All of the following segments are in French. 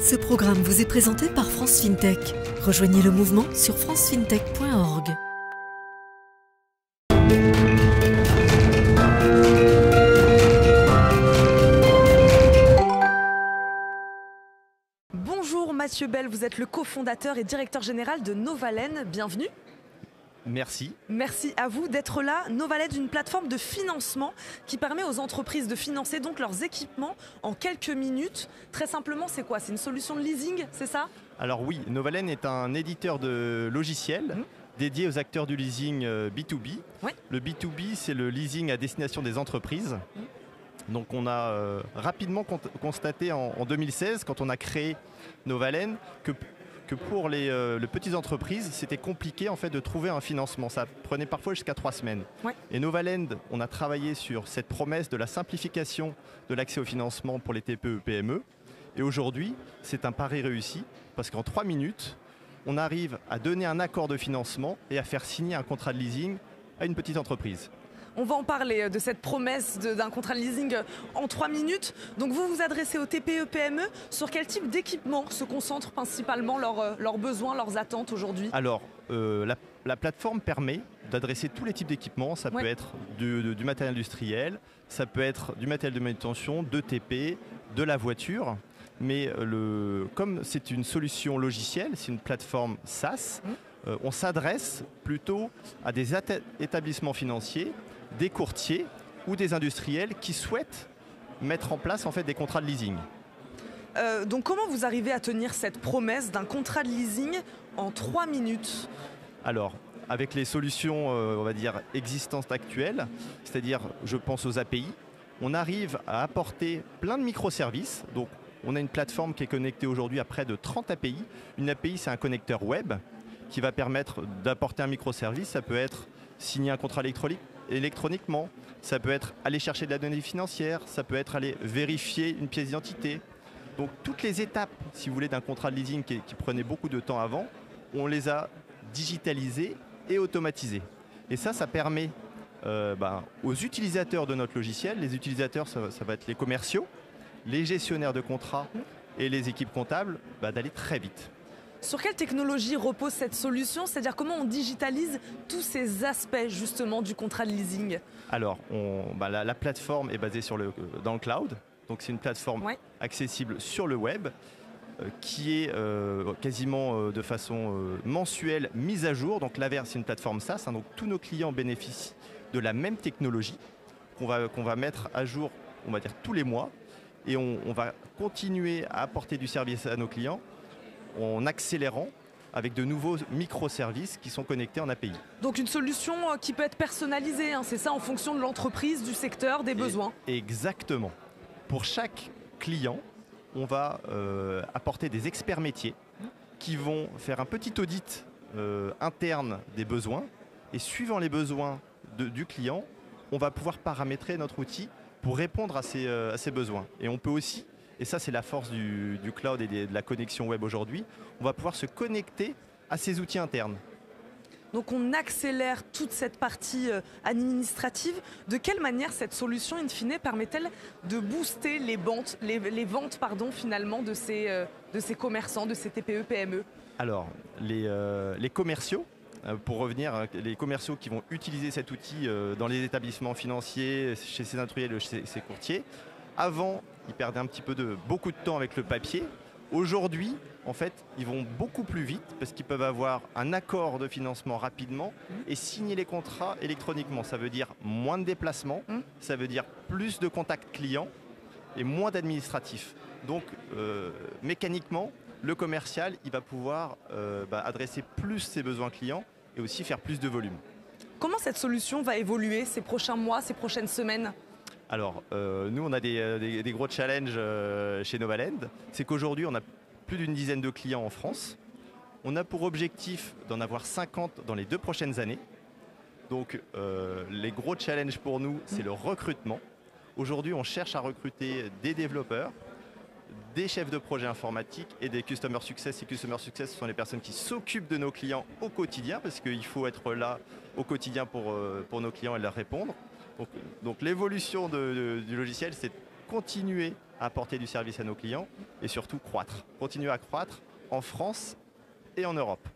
Ce programme vous est présenté par France FinTech. Rejoignez le mouvement sur francefintech.org. Bonjour Mathieu Bell, vous êtes le cofondateur et directeur général de Novalen. Bienvenue. Merci. Merci à vous d'être là. Novalen est une plateforme de financement qui permet aux entreprises de financer donc leurs équipements en quelques minutes. Très simplement, c'est quoi? C'est une solution de leasing, c'est ça? Alors oui, Novalen est un éditeur de logiciels dédié aux acteurs du leasing B2B. Oui. Le B2B, c'est le leasing à destination des entreprises. Donc on a rapidement constaté en 2016, quand on a créé Novalen, que pour les petites entreprises, c'était compliqué en fait de trouver un financement. Ça prenait parfois jusqu'à 3 semaines. Ouais. Et Novalend, on a travaillé sur cette promesse de la simplification de l'accès au financement pour les TPE-PME. Et aujourd'hui, c'est un pari réussi parce qu'en 3 minutes, on arrive à donner un accord de financement et à faire signer un contrat de leasing à une petite entreprise. On va en parler de cette promesse d'un contrat de leasing en 3 minutes. Donc vous vous adressez aux TPE-PME. Sur quel type d'équipement se concentrent principalement leurs besoins, leurs attentes aujourd'hui? Alors, la plateforme permet d'adresser tous les types d'équipements. Ça peut être du matériel industriel, ça peut être du matériel de manutention, de TP, de la voiture. Mais comme c'est une solution logicielle, c'est une plateforme SaaS, on s'adresse plutôt à des établissements financiers, des courtiers ou des industriels qui souhaitent mettre en place en fait des contrats de leasing. Donc comment vous arrivez à tenir cette promesse d'un contrat de leasing en 3 minutes? Alors, avec les solutions on va dire existantes actuelles, c'est-à-dire je pense aux API, on arrive à apporter plein de microservices. Donc on a une plateforme qui est connectée aujourd'hui à près de 30 API. Une API, c'est un connecteur web qui va permettre d'apporter un microservice. Ça peut être signer un contrat électroniquement, ça peut être aller chercher de la donnée financière, ça peut être aller vérifier une pièce d'identité. Donc toutes les étapes, si vous voulez, d'un contrat de leasing qui prenait beaucoup de temps avant, on les a digitalisées et automatisées. Et ça permet aux utilisateurs de notre logiciel, les utilisateurs, ça va être les commerciaux, les gestionnaires de contrats et les équipes comptables, d'aller très vite. Sur quelle technologie repose cette solution? C'est-à-dire comment on digitalise tous ces aspects justement du contrat de leasing? Alors, la plateforme est basée dans le cloud. Donc c'est une plateforme accessible sur le web qui est quasiment de façon mensuelle mise à jour. Donc c'est une plateforme SaaS. Donc tous nos clients bénéficient de la même technologie qu'on va mettre à jour, on va dire, tous les mois. Et on va continuer à apporter du service à nos clients en accélérant avec de nouveaux microservices qui sont connectés en API. Donc une solution qui peut être personnalisée, c'est ça, en fonction de l'entreprise, du secteur, des besoins. Exactement. Pour chaque client, on va apporter des experts métiers qui vont faire un petit audit interne des besoins. Et suivant les besoins du client, on va pouvoir paramétrer notre outil pour répondre à ces besoins. Et on peut aussi, et ça c'est la force du cloud et de la connexion web aujourd'hui, on va pouvoir se connecter à ces outils internes. Donc on accélère toute cette partie administrative. De quelle manière cette solution, in fine, permet-elle de booster les ventes finalement de ces commerçants, de ces TPE-PME? Alors, les commerciaux, pour revenir, les commerciaux qui vont utiliser cet outil dans les établissements financiers, chez ces industriels, chez ces courtiers, avant, ils perdaient beaucoup de temps avec le papier. Aujourd'hui, en fait, ils vont beaucoup plus vite parce qu'ils peuvent avoir un accord de financement rapidement et signer les contrats électroniquement. Ça veut dire moins de déplacements, ça veut dire plus de contacts clients et moins d'administratifs. Donc, mécaniquement, le commercial, il va pouvoir adresser plus ses besoins clients et aussi faire plus de volume. Comment cette solution va évoluer ces prochains mois, ces prochaines semaines? Alors, nous, on a des gros challenges chez Novalend. C'est qu'aujourd'hui, on a plus d'une dizaine de clients en France. On a pour objectif d'en avoir 50 dans les 2 prochaines années. Donc, les gros challenges pour nous, c'est le recrutement. Aujourd'hui, on cherche à recruter des développeurs, des chefs de projet informatiques et des Customer Success. Les Customer Success, ce sont les personnes qui s'occupent de nos clients au quotidien parce qu'il faut être là au quotidien pour nos clients et leur répondre. Donc l'évolution du logiciel, c'est de continuer apporter du service à nos clients et surtout croître. Continuer à croître en France et en Europe.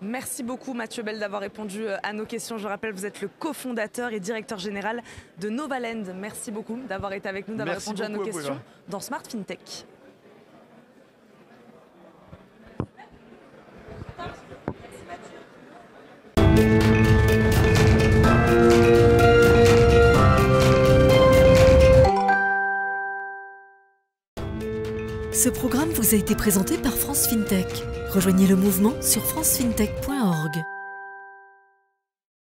Merci beaucoup Mathieu Bell d'avoir répondu à nos questions. Je rappelle, vous êtes le cofondateur et directeur général de Novaland. Merci beaucoup d'avoir été avec nous, d'avoir répondu à nos questions dans Smart FinTech. Ce programme vous a été présenté par France FinTech. Rejoignez le mouvement sur francefintech.org.